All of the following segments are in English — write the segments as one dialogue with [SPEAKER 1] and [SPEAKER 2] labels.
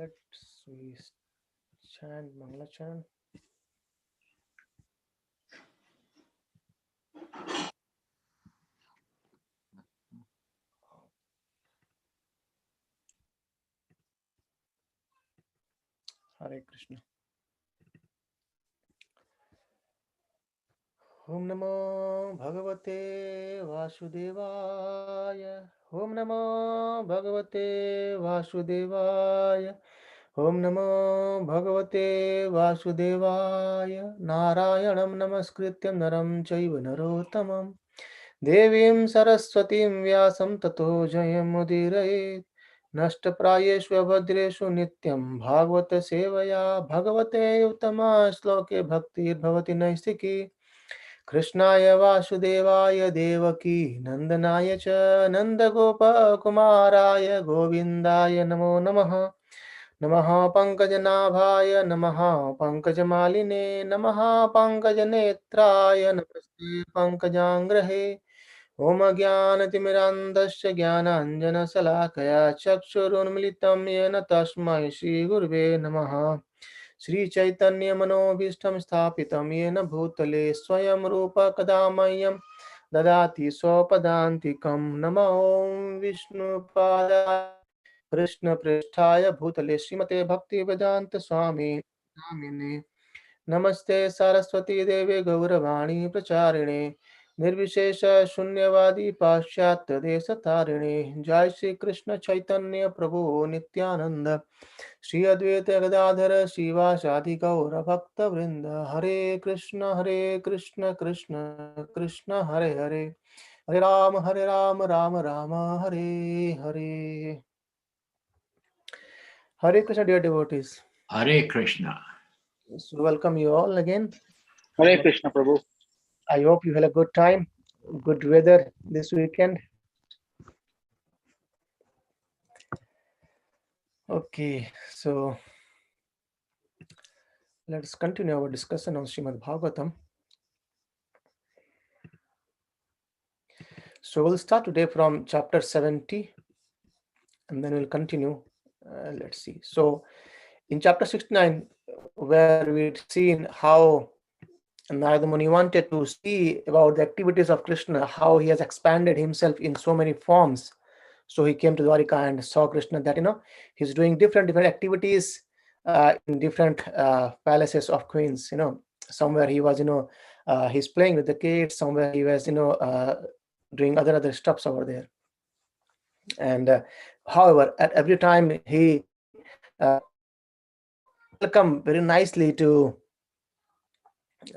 [SPEAKER 1] Let's we chant Mangala chant. Hare Krishna. Om Namo Bhagavate Vasudevaya. Om Namo Bhagavate Vasudevaya. Om Namo Bhagavate Vasudevaya. Narayanam Namaskrityam Naram Chaiva Narottamam Devim Saraswatim Vyasam Tato Jayam Mudirayet Nashtaprayeshu Bhadreshu Nityam Bhagavata Sevaya Bhagavate Uttama Shloke Bhaktir Bhavati Naistiki Krishnaya Vasudevaya Devaki Nandanaya Cha Nandagopa Kumaraya Govindaya Namo Namaha Namaha Pankajanaಭಾಯ Namaha Pankajamaline Namaha Pankajanetraya Namaste Pankajanggrahe Om Jnanatimirandasya Jnananjana-salakaya Chakshurunmilitam Yena Tasmai Shri Gurve Namaha Shri Chaitanya Manobhishtam Sthapitam Yena Bhutale Swayam Rupa Kadamayam Dadati Sopadantikam Nama Om Vishnu Padaya Krishna Pristhaya Bhutale Srimate Bhakti Vedanta Swami Namine Namaste Saraswati Deve Gauravani Pracharine Nirvishesha Shunyavadi Paschatya Desatarine Jai Shri Krishna Chaitanya Prabhu Nityananda Shri Advaita Gadadhara Shiva Shadi Gaura Bhakta Vrinda Hare Krishna Krishna Krishna Hare Hare Hare Ram Rama Hare Hare. Hare Krishna, dear devotees.
[SPEAKER 2] Hare Krishna.
[SPEAKER 1] So welcome you all again.
[SPEAKER 3] Hare Krishna, Prabhu.
[SPEAKER 1] I hope you had a good time, good weather this weekend. Okay, so let's continue our discussion on Srimad Bhagavatam. So we'll start today from chapter 70 and then we'll continue. Let's see. So in chapter 69, where we'd seen how Narada Muni wanted to see about the activities of Krishna, how he has expanded himself in so many forms. So he came to Dvārakā and saw Krishna that he's doing different activities in different palaces of queens. Somewhere he was he's playing with the kids. Somewhere he was doing other stuffs over there. And however, at every time he welcome very nicely to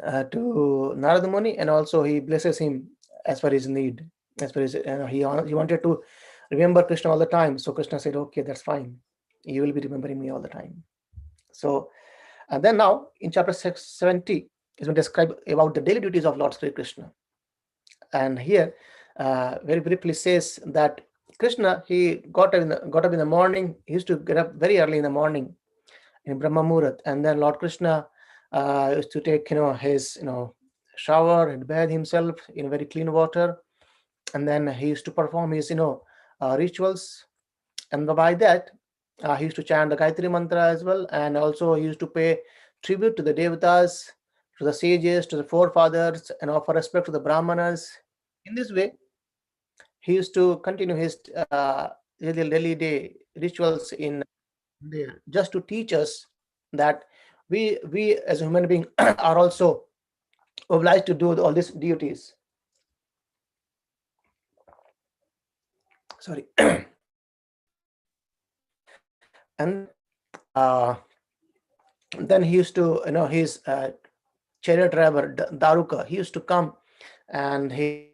[SPEAKER 1] Narada Muni, and also he blesses him as per his need, as per his he wanted to remember Krishna all the time. So Krishna said, okay, that's fine, you will be remembering me all the time. So and then now in chapter 70 is when describe about the daily duties of Lord Śrī Kṛṣṇa. And here very briefly says that Krishna, he got up in the morning. He used to get up very early in the morning in Brahma Muhurat, and then Lord Krishna used to take his shower and bathe himself in very clean water, and then he used to perform his rituals, and by that he used to chant the Gayatri mantra as well, and also he used to pay tribute to the devatas, to the sages, to the forefathers, and offer respect to the brahmanas. In this way, he used to continue his daily day rituals in there, just to teach us that we as a human being are also obliged to do all these duties. Sorry. And then he used to his chariot driver Dvārakā, he used to come and he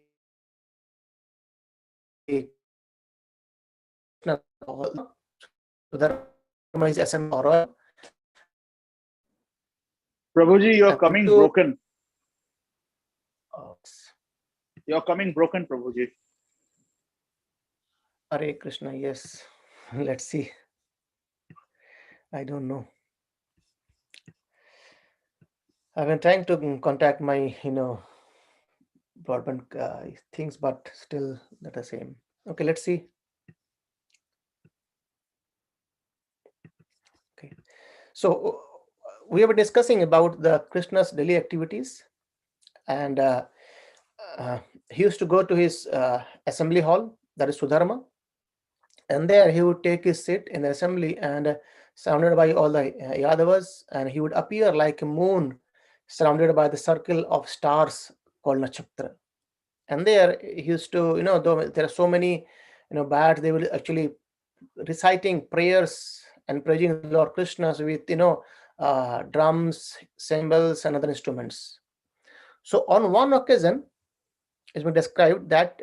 [SPEAKER 3] Prabhuji, you're coming broken.
[SPEAKER 1] Oh,
[SPEAKER 3] You're coming broken, Prabhuji.
[SPEAKER 1] Hare Krishna, yes. Let's see. I don't know. I've been trying to contact my, broadband things, but still not the same. Okay, let's see. So we have been discussing about the Krishna's daily activities, and he used to go to his assembly hall, that is Sudharma, and there he would take his seat in the assembly and surrounded by all the Yadavas, and he would appear like a moon surrounded by the circle of stars called Nakshatra. And there he used to, though there are so many, bats, they will actually reciting prayers and praising Lord Krishna with, drums, cymbals, and other instruments. So on one occasion, it's been described that,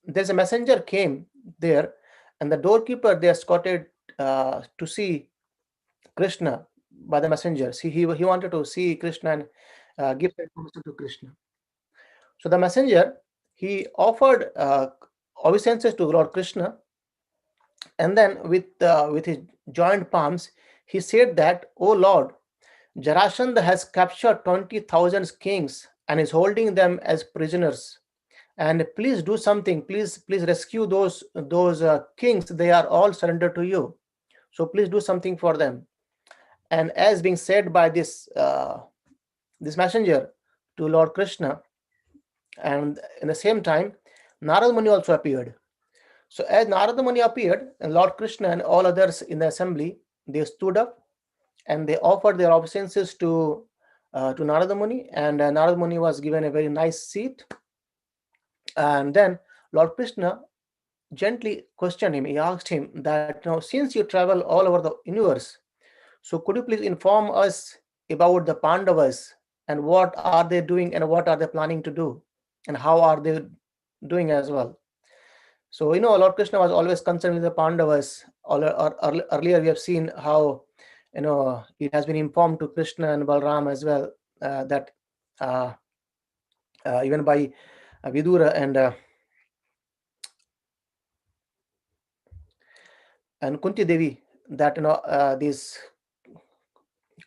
[SPEAKER 1] there's a messenger came there, and the doorkeeper they escorted to see Krishna by the messenger. See, he wanted to see Krishna and give information to Krishna. So the messenger, he offered obeisances to Lord Krishna, and then with his joined palms, he said that, "O Lord, Jarāsandha has captured 20,000 kings and is holding them as prisoners. And please do something. Please rescue those kings. They are all surrendered to you. So please do something for them." And as being said by this messenger to Lord Krishna, and in the same time, Narada Muni also appeared. So as Narada Muni appeared, and Lord Krishna and all others in the assembly, they stood up and they offered their obeisances to Narada Muni, and Narada Muni was given a very nice seat. And then Lord Krishna gently questioned him. He asked him that, since you travel all over the universe, so could you please inform us about the Pāṇḍavas and what are they doing and what are they planning to do and how are they doing as well? So, Lord Krishna was always concerned with the Pāṇḍavas. Earlier, we have seen how, it has been informed to Krishna and Balram as well that even by Vidura and Kunti Devi, that these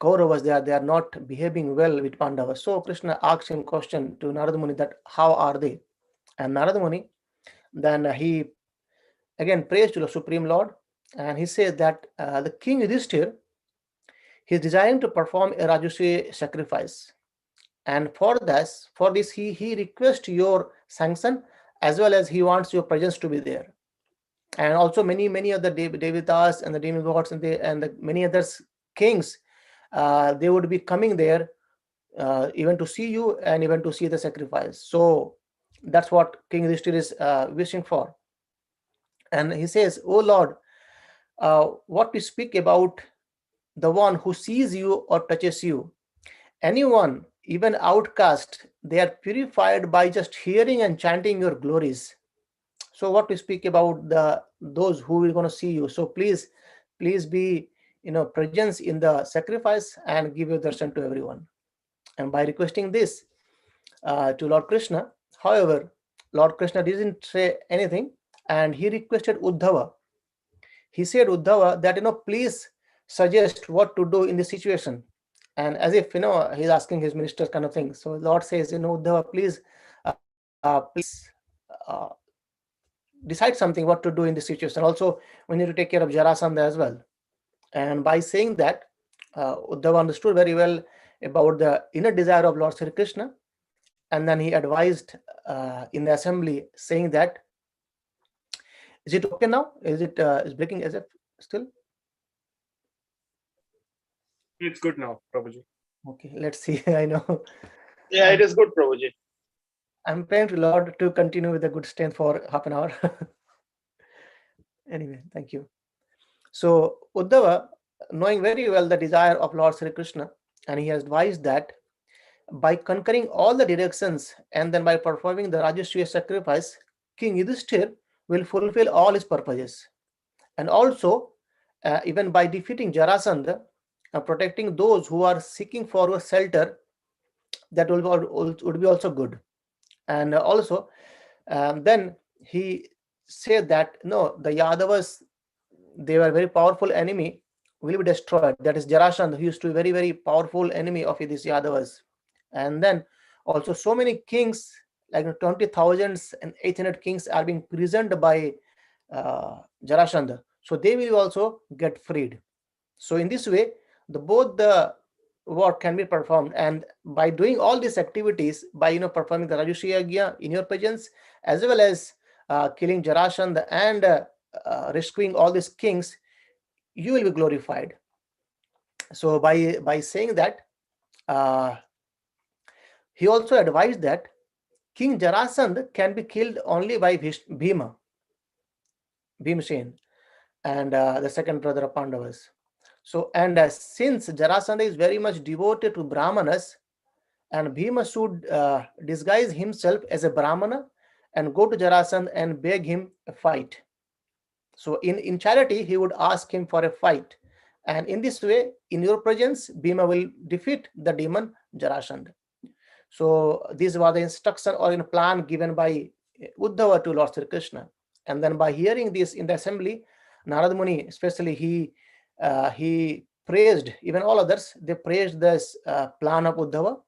[SPEAKER 1] Kauravas, they are not behaving well with Pandavas. So Krishna asked him question to Narada Muni that how are they? And Narada Muni, then he again prays to the Supreme Lord, and he says that the King Yudhiṣṭhira, he is desiring to perform a Rajasuya sacrifice, and for this he requests your sanction, as well as he wants your presence to be there. And also many other Devatas and the demigods and the many other kings, they would be coming there even to see you and even to see the sacrifice. So that's what King Yudhiṣṭhira is wishing for. And he says, "Oh Lord, what we speak about the one who sees you or touches you, anyone, even outcast, they are purified by just hearing and chanting your glories. So what we speak about those who will going to see you. So please be presence in the sacrifice and give your darshan to everyone." And by requesting this to Lord Krishna, however, Lord Krishna didn't say anything, and he requested Uddhava. He said Uddhava that please suggest what to do in this situation, and as if he's asking his ministers kind of thing. So Lord says, Uddhava, please decide something what to do in this situation. Also, we need to take care of Jarāsandha as well. And by saying that, Uddhava understood very well about the inner desire of Lord Śrī Kṛṣṇa, and then he advised in the assembly saying that, is it okay now? Is it is breaking as if still?
[SPEAKER 2] It's good now, Prabhuji.
[SPEAKER 1] Okay, let's see. I know.
[SPEAKER 3] Yeah, it is good, Prabhuji.
[SPEAKER 1] I'm praying to Lord to continue with a good strength for half an hour. Anyway, thank you. So Uddhava, knowing very well the desire of Lord Śrī Kṛṣṇa, and he has advised that by conquering all the directions and then by performing the Rajasuya sacrifice, King Yudhiṣṭhira will fulfill all his purposes. And also, even by defeating Jarāsandha and protecting those who are seeking for a shelter, that would be also good. And also, then he said that no, the Yadavas, they were a very powerful enemy, will be destroyed. That is Jarāsandha, who used to be very, very powerful enemy of these Yadavas. And then also so many kings, like 20,800 kings are being imprisoned by Jarāsandha. So they will also get freed. So in this way, both the work can be performed, and by doing all these activities, by performing the Rajasuya Yajna in your presence, as well as killing Jarāsandha and rescuing all these kings, you will be glorified. So by saying that, he also advised that King Jarāsandha can be killed only by Bhīmasena, and the second brother of Pāṇḍavas. So, and since Jarāsandha is very much devoted to Brahmanas, and Bhima should disguise himself as a Brahmana and go to Jarāsandha and beg him a fight. So in charity, he would ask him for a fight. And in this way, in your presence, Bhima will defeat the demon Jarāsandha. So these were the instruction or in plan given by Uddhava to Lord Śrī Kṛṣṇa. And then by hearing this in the assembly, Narada Muni, especially, he praised, even all others, they praised this plan of Uddhava.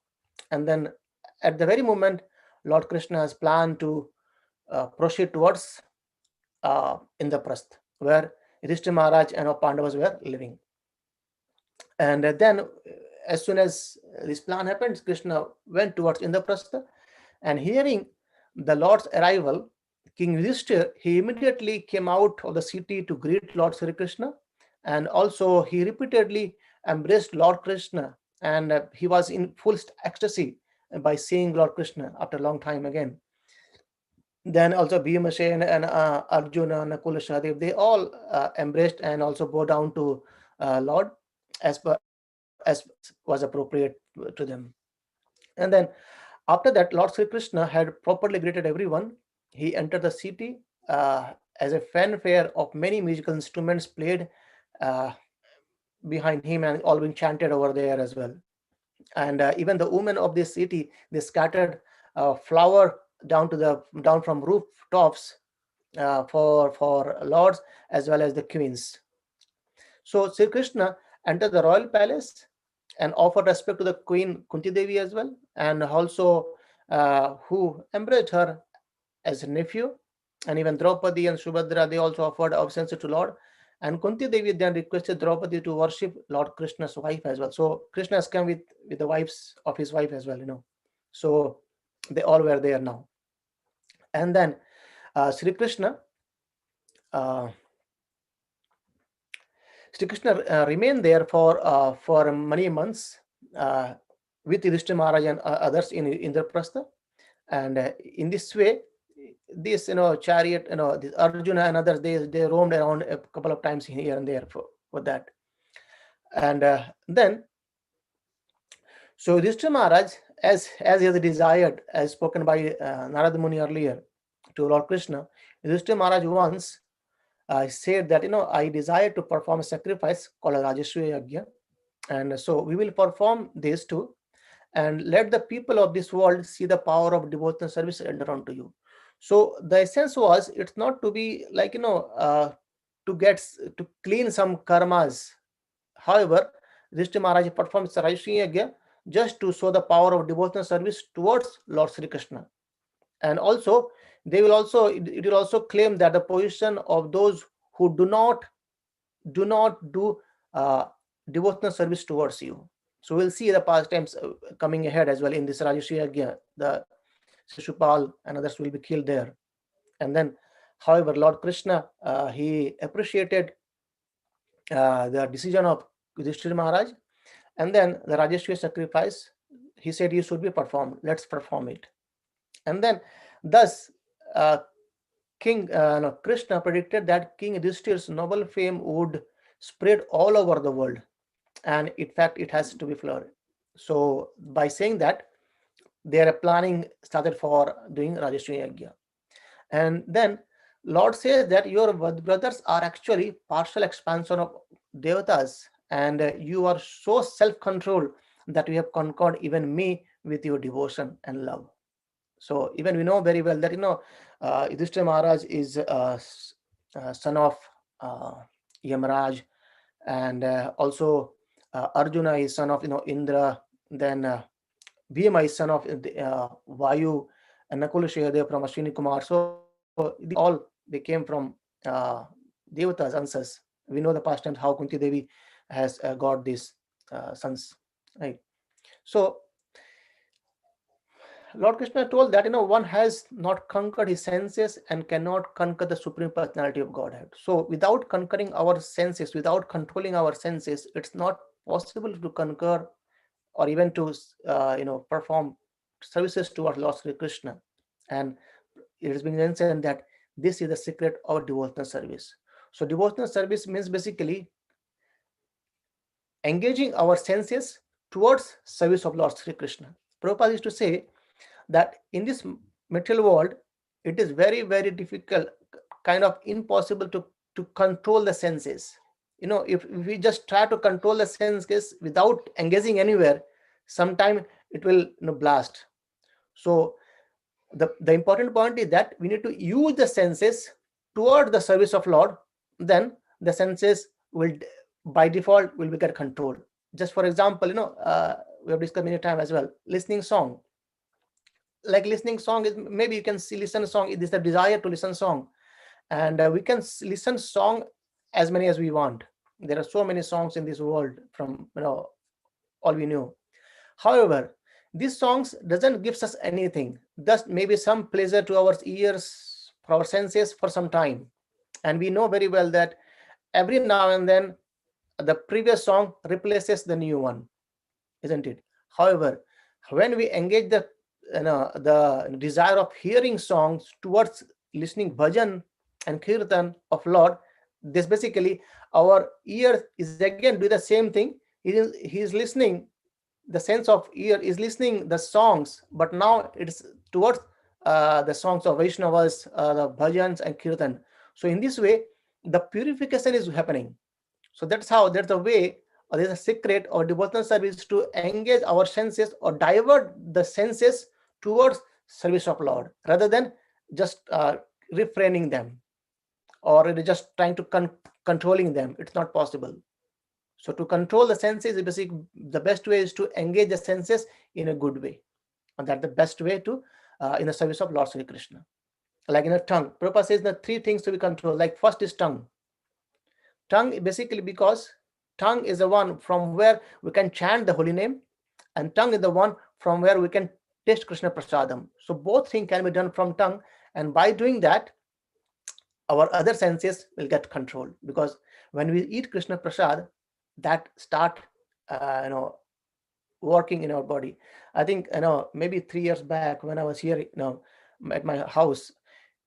[SPEAKER 1] And then at the very moment, Lord Kṛṣṇa has planned to proceed towards Indraprastha, where Yudhiṣṭhira Maharaj and Pāṇḍavas were living. And then as soon as this plan happened, Krishna went towards Indraprastha, and hearing the Lord's arrival, King Yudhiṣṭhira, he immediately came out of the city to greet Lord Śrī Kṛṣṇa, and also he repeatedly embraced Lord Kṛṣṇa, and he was in full ecstasy by seeing Lord Kṛṣṇa after a long time again. Then also Bhīmasena and Arjuna, Nakula, Sahadev, they all embraced and also bow down to Lord as was appropriate to them. And then after that, Lord Śrī Kṛṣṇa had properly greeted everyone. He entered the city as a fanfare of many musical instruments played behind him, and all being chanted over there as well. And even the women of this city, they scattered flour down from rooftops for lords as well as the queens. So Śrī Kṛṣṇa entered the royal palace and offered respect to the queen Kunti Devi as well, and also who embraced her as a nephew. And even Draupadi and Subhadra, they also offered obeisance to Lord. And Kunti Devi then requested Draupadi to worship Lord Krishna's wife as well. So Krishna has come with the wives of his wife as well, So they all were there now. And then Śrī Kṛṣṇa remained there for many months with Yudhiṣṭhira Maharaj and others in Indraprastha. And in this way, this chariot, this Arjuna and others, they roamed around a couple of times here and there for that. And then, so Yudhiṣṭhira Maharaj, as he has desired, as spoken by Narada Muni earlier to Lord Kṛṣṇa, Yudhiṣṭhira Maharaj once said that I desire to perform a sacrifice called a Rajasuya Yajna, and so we will perform this too, and let the people of this world see the power of devotional service rendered unto you. So the essence was, it's not to be like to clean some karmas. However, Yudhiṣṭhira Maharaj performs the Rajasuya Yajna just to show the power of devotional service towards Lord Śrī Kṛṣṇa. And also it will also claim that the position of those who do not do devotional service towards you. So we'll see the past times coming ahead as well in this Rajasuya Yajna. The Shishupal and others will be killed there. And then, however, Lord Kṛṣṇa, he appreciated the decision of Yudhiṣṭhira Maharaj, and then the Rajasuya sacrifice, he said, you should be performed. Let's perform it. And then, thus, King Kṛṣṇa predicted that King Yudhiṣṭhira's noble fame would spread all over the world, and in fact, it has to be flowered. So by saying that, their planning started for doing Rajasuya Yajna. And then Lord says that your brothers are actually partial expansion of devatas, and you are so self-controlled that you have conquered even me with your devotion and love. So even we know very well that Yudhiṣṭhira Maharaj is son of Yamaraj, and also Arjuna is son of Indra. Then Bhima is son of Vayu, and Nakula Sahadev from Ashwini Kumar. So they came from Devatas, answers. We know the past times how Kunti Devi has got these sons, right? So Lord Krishna told that, one has not conquered his senses and cannot conquer the Supreme Personality of Godhead. So without conquering our senses, without controlling our senses, it's not possible to conquer or even to perform services towards Lord Śrī Kṛṣṇa. And it has been mentioned that this is the secret of devotional service. So devotional service means basically engaging our senses towards service of Lord Śrī Kṛṣṇa. Prabhupada used to say that in this material world, it is very, very difficult, kind of impossible to control the senses. If we just try to control the senses without engaging anywhere, sometime it will blast. So the important point is that we need to use the senses toward the service of Lord. Then the senses will, by default, will get controlled. Just for example, we have discussed many times as well, listening song. Like listening song is, maybe you can listen a song, it is the desire to listen song, and we can listen song as many as we want. There are so many songs in this world from all we know. However, these songs doesn't give us anything, thus maybe some pleasure to our ears, for our senses for some time. And we know very well that every now and then the previous song replaces the new one, isn't it? However, when we engage the desire of hearing songs towards listening bhajan and kirtan of Lord, this basically our ear is again do the same thing. He is listening, the sense of ear is listening the songs, but now it's towards the songs of Vaishnavas, the bhajans and kirtan. So in this way, the purification is happening. So that's the way, or there's a secret or devotional service to engage our senses or divert the senses towards service of Lord, rather than just refraining them or just trying to controlling them. It's not possible. So to control the senses, the best way is to engage the senses in a good way, and that's the best way to in the service of Lord Śrī Kṛṣṇa. Like in a tongue, Prabhupada says the three things to be controlled. Like first is tongue. Tongue basically because tongue is the one from where we can chant the holy name, and tongue is the one from where we can taste Krishna Prasadam. So both things can be done from tongue, and by doing that, our other senses will get controlled. Because when we eat Krishna Prasad, that start working in our body. I think maybe 3 years back when I was here at my house,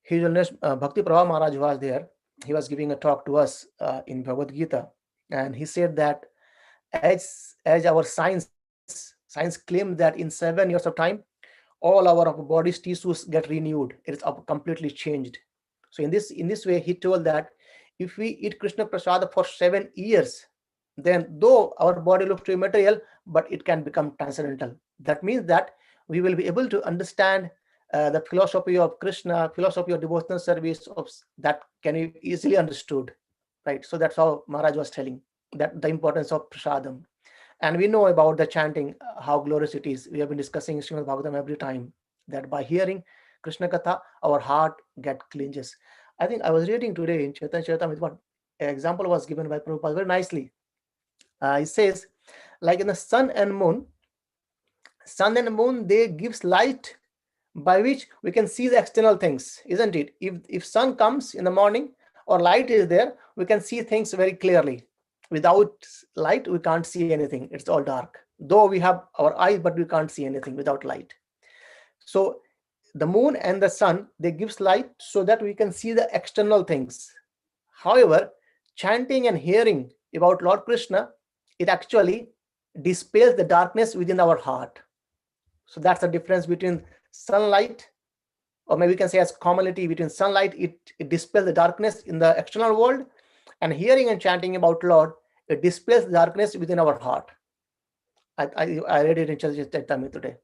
[SPEAKER 1] His Holiness Bhakti Prabha Maharaj was there. He was giving a talk to us in Bhagavad Gita, and he said that as our science claims that in 7 years of time, all our body's tissues get renewed. It is completely changed. So in this way, he told that if we eat Krishna Prasad for 7 years, then though our body looks to be material, but it can become transcendental. That means that we will be able to understand the philosophy of Krishna, philosophy of devotional service, that can be easily understood, right? So that's how Maharaj was telling that the importance of prasadam. And we know about the chanting, how glorious it is. We have been discussing Srimad Bhagavatam every time, that by hearing Krishna Katha, our heart cleanses. I think I was reading today in Chaitanya Charitamrita, what example was given by Prabhupada very nicely. He says, like in the sun and moon, they gives light by which we can see the external things, isn't it? If sun comes in the morning or light is there, we can see things very clearly. Without light, we can't see anything. It's all dark. Though we have our eyes, but we can't see anything without light. So the moon and the sun, they gives light so that we can see the external things. However, chanting and hearing about Lord Krishna, it actually dispels the darkness within our heart. So that's the difference between sunlight, or maybe we can say as commonality between sunlight, it dispels the darkness in the external world, and hearing and chanting about Lord, it dispels the darkness within our heart. I read it in Chaitanya today.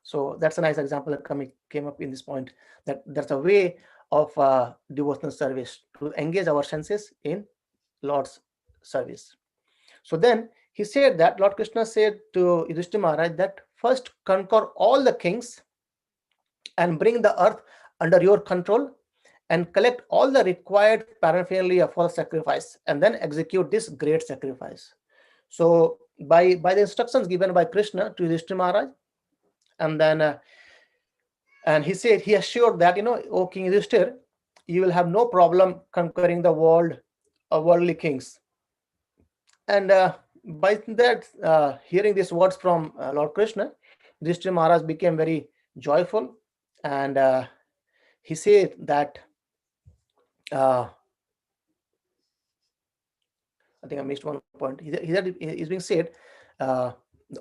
[SPEAKER 1] So that's a nice example that came up in this point, that that's a way of devotional service to engage our senses in Lord's service. So then he said that Lord Krishna said to Yudhiṣṭhira Maharaj that first conquer all the kings and bring the earth under your control, and collect all the required paraphernalia for the sacrifice, and then execute this great sacrifice. So by the instructions given by Krishna to Yudhiṣṭhira Maharaj, and then and he said, he assured that, O King Yudhiṣṭhira, you will have no problem conquering the world, worldly kings. And by that, hearing these words from Lord Krishna, Yudhiṣṭhira Maharaj became very joyful, and he said that, I think I missed one point. He's being said, uh,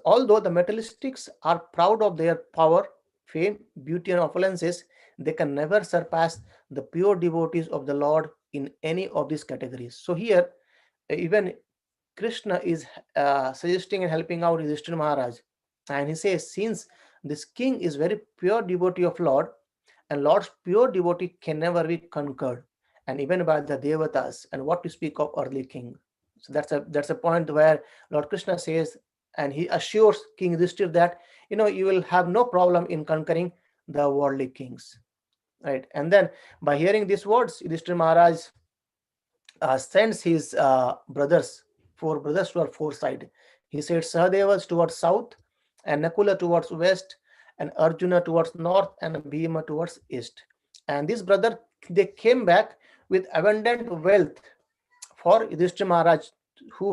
[SPEAKER 1] although the materialistics are proud of their power, fame, beauty, and opulences, they can never surpass the pure devotees of the Lord in any of these categories. So here, even Krishna is suggesting and helping out Yudhiṣṭhira Maharaj. And he says, since this king is very pure devotee of Lord, and Lord's pure devotee can never be conquered, and even by the devatas, and what to speak of earthly king. So that's a point where Lord Krishna says, and he assures King Yudhiṣṭhira that, you will have no problem in conquering the worldly kings, right? And then by hearing these words, Yudhiṣṭhira Maharaj sends his four brothers to our four side. He said Sahadevas towards south, and Nakula towards west, and Arjuna towards north, and Bhima towards east. And these brothers, they came back with abundant wealth for Yudhiṣṭhira Maharaj, who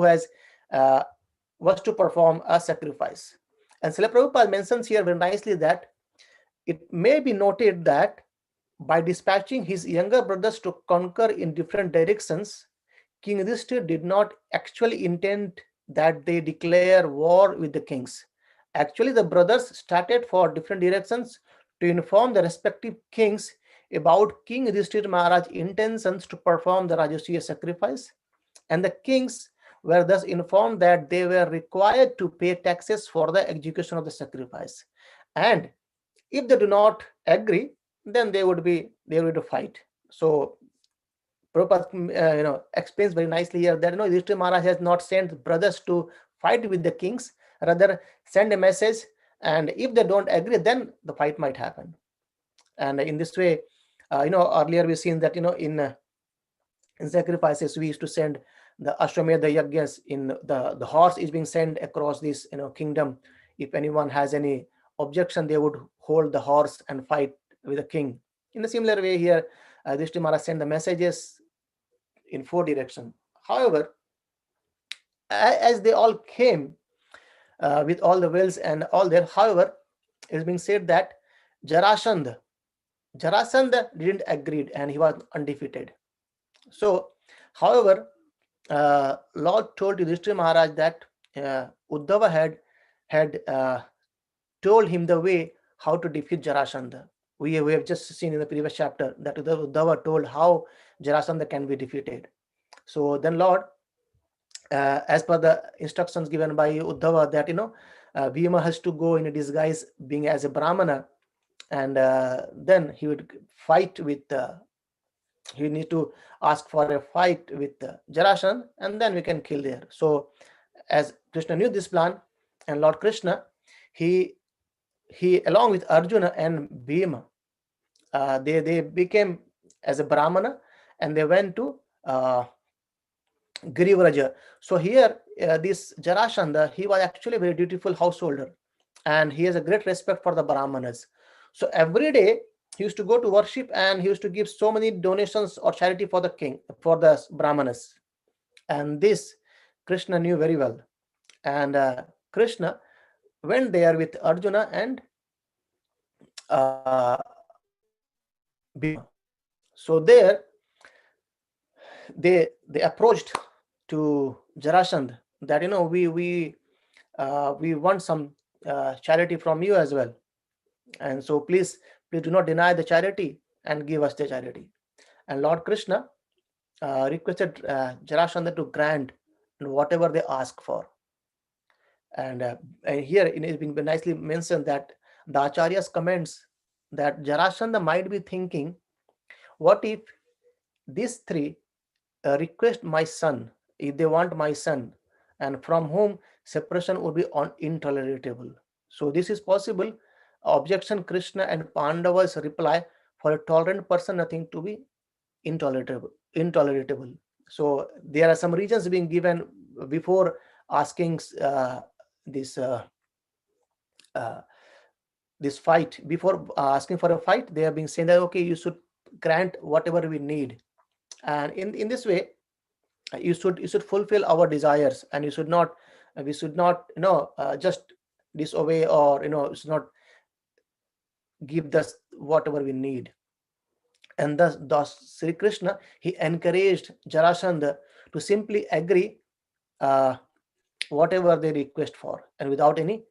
[SPEAKER 1] was to perform a sacrifice. And Srila Prabhupada mentions here very nicely that it may be noted that by dispatching his younger brothers to conquer in different directions, King Yudhiṣṭhira did not actually intend that they declare war with the kings. Actually, the brothers started for different directions to inform the respective kings about King Yudhiṣṭhira Maharaj's intentions to perform the Rajasuya sacrifice, and the kings were thus informed that they were required to pay taxes for the execution of the sacrifice, and if they do not agree, then they would to fight. So Prabhupada explains very nicely here that Yudhiṣṭhira Maharaj has not sent brothers to fight with the kings, rather send a message, and if they don't agree, then the fight might happen. And in this way, earlier we've seen that in sacrifices we used to send the Ashwamedha Yajnas. In the horse is being sent across this kingdom. If anyone has any objection, they would hold the horse and fight with the king. In a similar way here, Yudhiṣṭhira Maharaj sent the messages in four directions. However, as they all came with all the wills and all there, however, it is being said that Jarāsandha didn't agree, and he was undefeated. So, however, Lord told Yudhiṣṭhira Maharaj that Uddhava had told him the way how to defeat Jarāsandha. We have just seen in the previous chapter that Uddhava told how Jarāsandha can be defeated. So then Lord, as per the instructions given by Uddhava, that Bhima has to go in a disguise being as a Brahmana, and then he would fight with he need to ask for a fight with Jarāsandha, and then we can kill there. So as Krishna knew this plan, and Lord Krishna, he along with Arjuna and Bhima, they became as a Brahmana, and they went to Girivraja. So here, this Jarāsandha, he was actually a very dutiful householder, and he has a great respect for the Brahmanas. So every day he used to go to worship, and he used to give so many donations or charity for the king, for the Brahmanas. And this Krishna knew very well. And Krishna went there with Arjuna and Bhima. So there they approached to Jarāsandha that we want some charity from you as well, and so please do not deny the charity and give us the charity. And Lord Krishna requested Jarāsandha to grant whatever they ask for. And here it has been nicely mentioned that the Acharya's comments that Jarāsandha might be thinking, what if these three request my son, if they want my son, and from whom separation would be intolerable. So this is possible. Objection Krishna and Pandavas reply, for a tolerant person nothing to be intolerable. So there are some reasons being given before asking this this fight. Before asking for a fight, they have been saying that okay, you should grant whatever we need, and in this way you should fulfill our desires, and you should not we should not just disobey, or should not give us whatever we need. And thus Sri Krishna, he encouraged Jarasandha to simply agree whatever they request for, and without any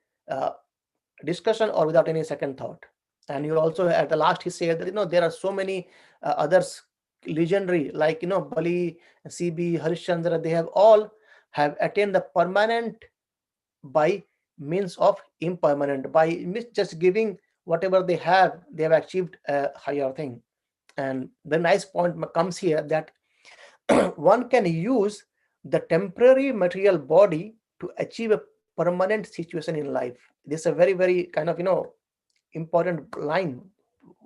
[SPEAKER 1] discussion or without any second thought. And he also at the last he said that there are so many others legendary, like Bali, CB, Harishchandra, they have attained the permanent by means of impermanent, by just giving whatever they have achieved a higher thing. And the nice point comes here that one can use the temporary material body to achieve a permanent situation in life. This is a very, very kind of important line,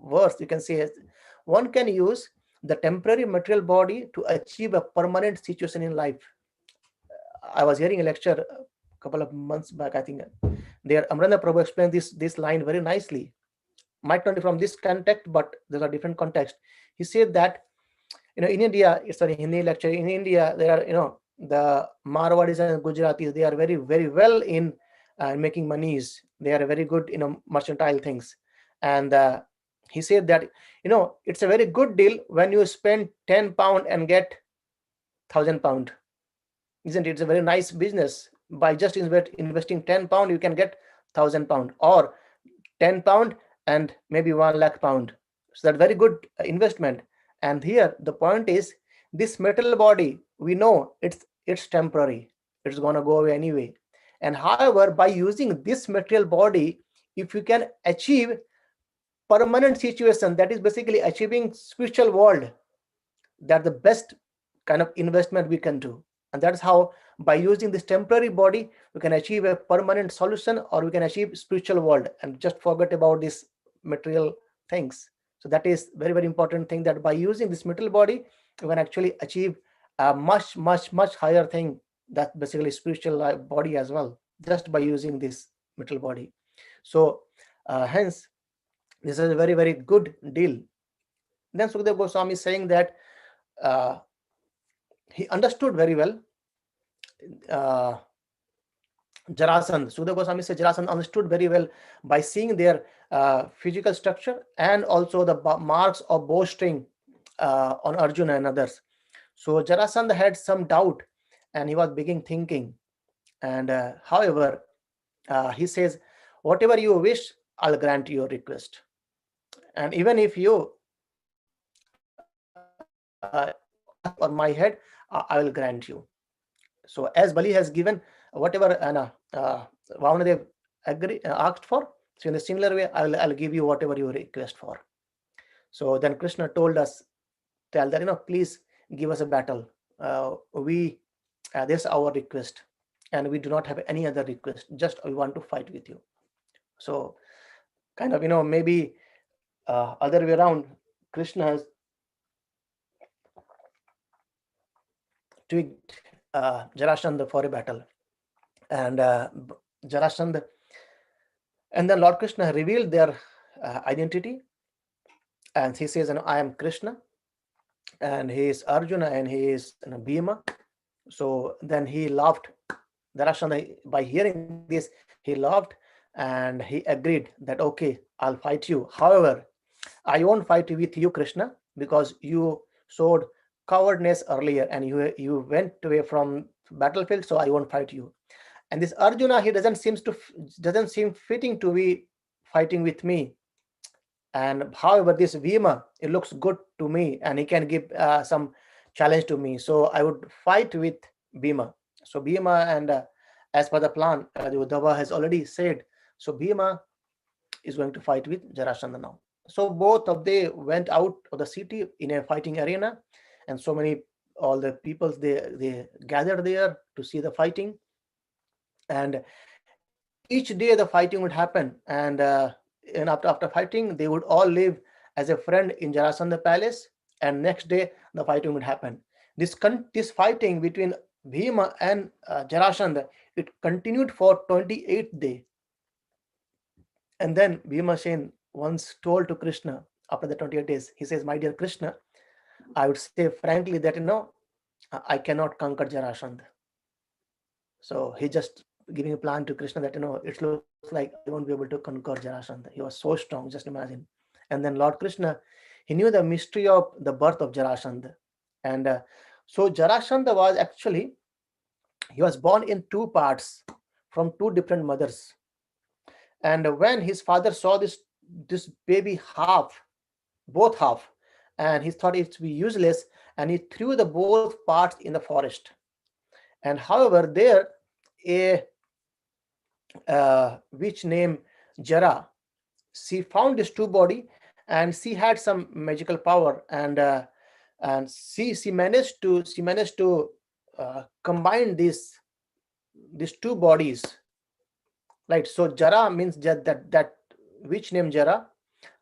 [SPEAKER 1] verse, you can say. One can use the temporary material body to achieve a permanent situation in life. I was hearing a lecture a couple of months back, I think. There, Amranda Prabhu explained this line very nicely. Might not be from this context, but there's a different context. He said that in India, it's a Hindi lecture. In India, there are the Marwadis and Gujaratis. They are very, very well in making monies. They are very good mercantile things. And he said that it's a very good deal when you spend £10 and get £1,000, isn't it? It's a very nice business. By just investing £10, you can get £1,000, or £10 and maybe £1,00,000. So that's very good investment. And here the point is, this metal body, we know it's temporary. It's going to go away anyway. And however, by using this material body, if you can achieve permanent situation, that is basically achieving spiritual world, that's the best kind of investment we can do. And that's how, by using this temporary body, we can achieve a permanent solution, or we can achieve spiritual world and just forget about these material things. So that is very, very important thing, that by using this material body, we can actually achieve a much, much, much higher thing, that basically spiritual body as well, just by using this material body. So hence, this is a very, very good deal. Then Sukadeva Goswami is saying that he understood very well Jarāsandha. Sukadeva Goswami says Jarāsandha understood very well by seeing their physical structure and also the marks of bowstring on Arjuna and others. So Jarāsandha had some doubt, and he was beginning thinking. And however, he says, whatever you wish, I'll grant your request. And even if you on my head, I will grant you. So as Bali has given whatever Vamanadev asked for, so in a similar way, I'll give you whatever you request for. So then Krishna told us, tell that, please give us a battle. This is our request, and we do not have any other request. Just we want to fight with you. So kind of, maybe other way around, Krishna has tweaked Jarāsandha for a battle, and Jarāsandha, and then Lord Krishna revealed their identity, and he says, I am Krishna, and he is Arjuna, and he is Bhīma. So then he laughed. Jarāsandha, by hearing this, he laughed, and he agreed that okay, I'll fight you. However, I won't fight with you, Krishna, because you showed cowardness earlier and you went away from battlefield, so I won't fight you. And this Arjuna, he doesn't seem fitting to be fighting with me. And however, this Bhīma, it looks good to me, and he can give some challenge to me, so I would fight with Bhīma. So Bhīma, and as per the plan, the Uddhava has already said, so Bhīma is going to fight with Jarāsandha now. So both of they went out of the city in a fighting arena, and so many, all the people, they gathered there to see the fighting. And each day the fighting would happen, and after fighting, they would all live as a friend in Jarāsandha palace, and next day the fighting would happen. This fighting between Bhima and Jarāsandha, it continued for 28th day. And then Bhimasena once told to Krishna after the 28 days, he says, "My dear Krishna, I would say frankly that, I cannot conquer Jarāsandha." So he just giving a plan to Krishna that, it looks like I won't be able to conquer Jarāsandha. He was so strong, just imagine. And then Lord Krishna, he knew the mystery of the birth of Jarāsandha. And so Jarāsandha was actually, he was born in two parts from two different mothers. And when his father saw this baby both half, and he thought it to be useless, and he threw the both parts in the forest. And however, there a witch named Jara, she found this two body, and she had some magical power, and she managed to combine these two bodies. Right. So Jara means that witch named Jara,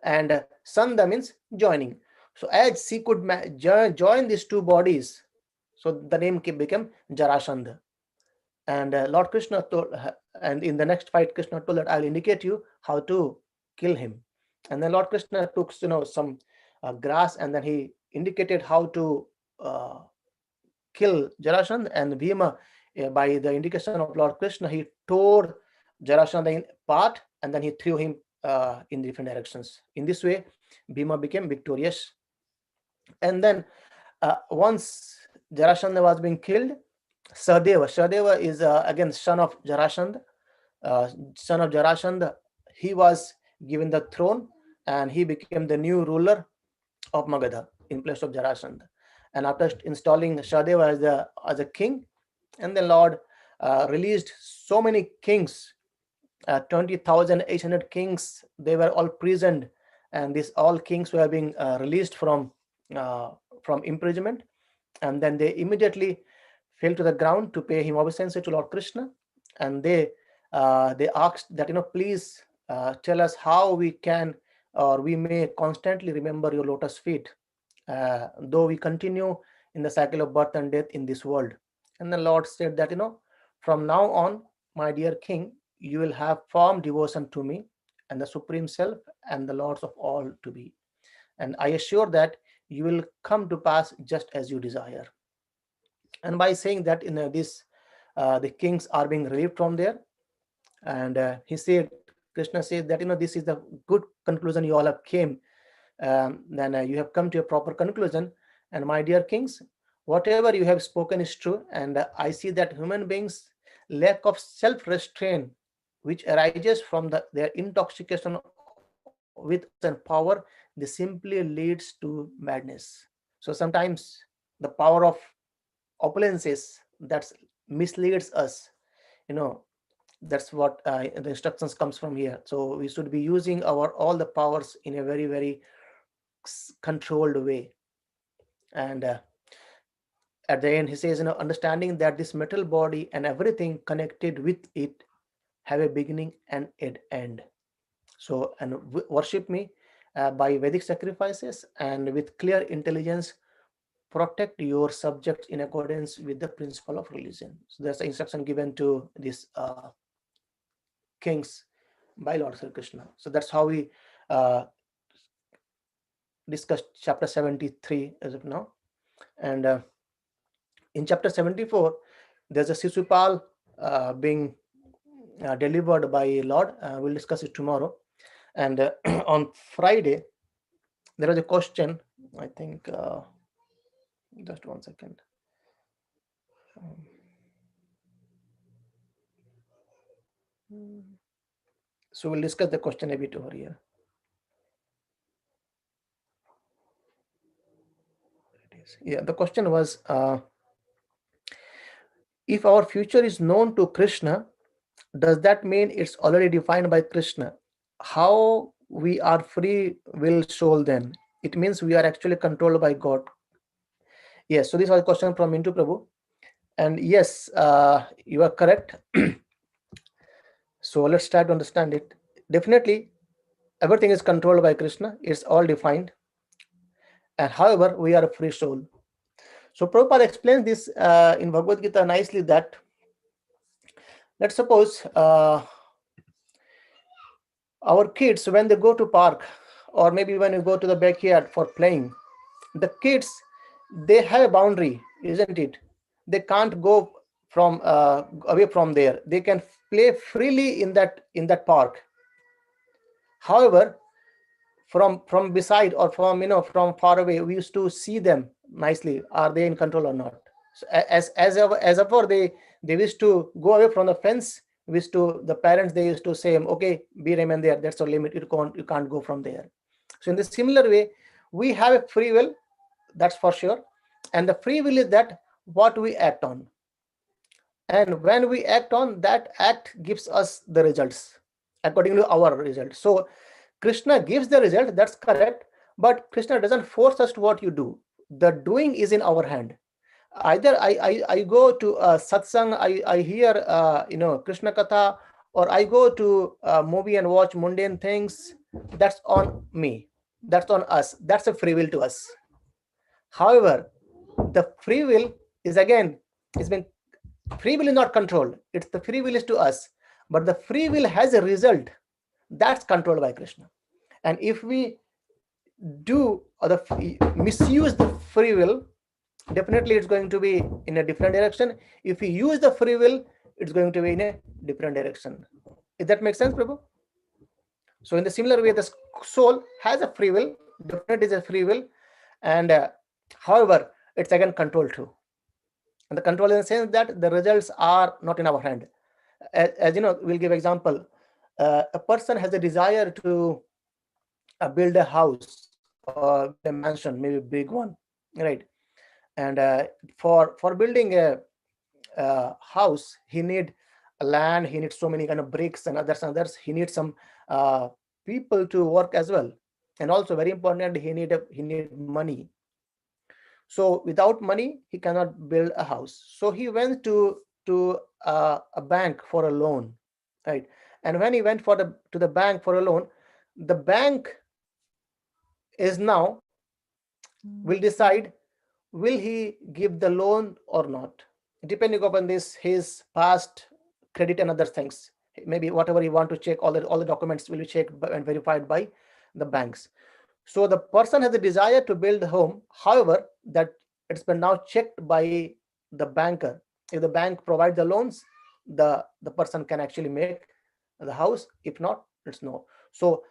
[SPEAKER 1] and Sandha means joining. So as she could join these two bodies, so the name became Jarāsandha. And Lord Krishna told, and in the next fight, Krishna told that I'll indicate you how to kill him. And then Lord Krishna took some grass, and then he indicated how to kill Jarāsandha. And Bhima, by the indication of Lord Krishna, he tore Jarāsandha in part, and then he threw him in different directions. In this way, Bhima became victorious. And then once Jarāsandha was being killed, Sahadeva is again son of Jarāsandha. Son of Jarāsandha, he was given the throne, and he became the new ruler of Magadha in place of Jarāsandha. And after installing Sahadeva as a king, and the Lord released so many kings, 20,800 kings. They were all prisoned, and these all kings were being released from imprisonment, and then they immediately fell to the ground to pay him obeisance to Lord Krishna. And they asked that, please tell us how we can, or we may constantly remember your lotus feet, though we continue in the cycle of birth and death in this world. And the Lord said that, from now on, my dear king, you will have firm devotion to me and the Supreme Self and the Lords of all to be. And I assure that you will come to pass just as you desire. And by saying that, the kings are being relieved from there. And Krishna said that, this is the good conclusion you all have came. Then you have come to a proper conclusion. And my dear kings, whatever you have spoken is true. And I see that human beings' lack of self-restraint, which arises from their intoxication with and power, this simply leads to madness. So sometimes the power of opulences that misleads us, that's what the instructions comes from here. So we should be using all the powers in a very, very controlled way. And at the end he says, understanding that this metal body and everything connected with it have a beginning and an end. So, and worship me by Vedic sacrifices, and with clear intelligence protect your subjects in accordance with the principle of religion. So that's the instruction given to these kings by Lord Śrī Kṛṣṇa. So that's how we discussed chapter 73 as of now. And in chapter 74, there's a Sisupal being delivered by Lord. We'll discuss it tomorrow. And on Friday, there was a question, I think, just one second. So we'll discuss the question a bit over here. Yeah, the question was, if our future is known to Krishna, does that mean it's already defined by Krishna? How we are free will soul then? It means we are actually controlled by God. Yes, so this was a question from Mintu Prabhu. And yes, you are correct. So let's try to understand it. Definitely, everything is controlled by Krishna. It's all defined. and however, we are a free soul. So Prabhupada explains this in Bhagavad Gita nicely that, let's suppose our kids, when they go to park, or maybe when you go to the backyard for playing, the kids, they have a boundary, isn't it? They can't go from away from there. They can play freely in that park. However, from beside, or from from far away, we used to see them nicely. Are they in control or not? So as ever they wish to go away from the fence, the parents, they used to say, okay, be remain there, that's the limit, you can't go from there. So in the similar way, we have a free will, that's for sure, and the free will is that what we act on, and when we act on, that act gives us the results according to our result. So Krishna gives the result, that's correct, but Krishna doesn't force us to what you do. The doing is in our hand. Either I go to a satsang, I hear Krishna Katha, or I go to a movie and watch mundane things. That's on me. That's on us. That's a free will to us. However, the free will is free will is not controlled. It's the free will is to us, but the free will has a result that's controlled by Krishna. And if we do or misuse the free will, definitely it's going to be in a different direction. If we use the free will, it's going to be in a different direction. If that makes sense, Prabhu? So in the similar way, the soul has a free will, definitely is a free will, and however, it's again controlled too. And the control in the sense that the results are not in our hand. As you know, we'll give example. A person has a desire to build a house or a mansion, maybe a big one, right? And for building a house, he need a land, he needs so many kind of bricks and others. He needs some people to work as well, and also very important, he need money. So without money, he cannot build a house. So he went to a bank for a loan, right? And when he went to the bank for a loan, the bank is now will decide, will he give the loan or not, depending upon his past credit and other things. Maybe whatever you want to check, all the documents will be checked and verified by the banks. So the person has a desire to build a home. However, that it's been now checked by the banker. If the bank provides the loans, the person can actually make the house. If not, it's no. So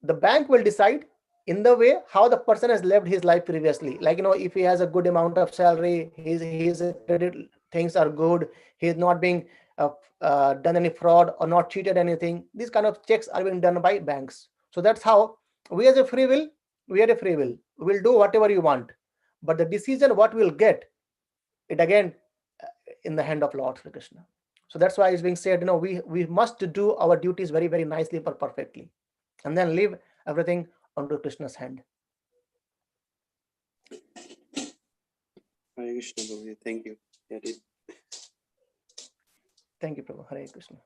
[SPEAKER 1] the bank will decide in the way how the person has lived his life previously. Like, if he has a good amount of salary, his credit things are good, he is not being done any fraud or not cheated anything. These kind of checks are being done by banks. So that's how we as a free will, we'll do whatever you want, but the decision what we'll get, it again in the hand of Lord Śrī Kṛṣṇa. So that's why it's being said, we must do our duties very, very nicely but perfectly, and then leave everything onto Krishna's hand.
[SPEAKER 4] Hare Krishna, Prabhuji. Thank you.
[SPEAKER 1] Thank you, Prabhu. Hare Krishna.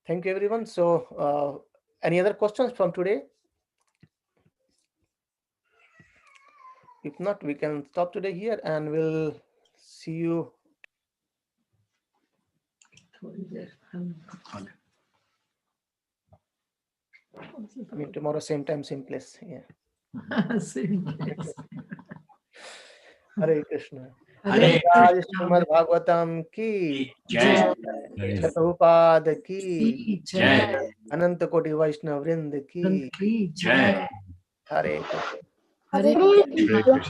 [SPEAKER 1] Thank you, everyone. So, any other questions from today? If not, we can stop today here, and we'll see you. I mean, tomorrow, same time, same place. Yeah.
[SPEAKER 5] Same place.
[SPEAKER 1] Hare Krishna.
[SPEAKER 5] Hare
[SPEAKER 1] Jai Srimad Bhagavatam ki
[SPEAKER 5] Jai.
[SPEAKER 1] Prabhupada ki
[SPEAKER 5] Jai.
[SPEAKER 1] Ananta Koti Vaishnava Vrind ki
[SPEAKER 5] Jai.
[SPEAKER 1] Hare Krishna.
[SPEAKER 5] Hare Krishna.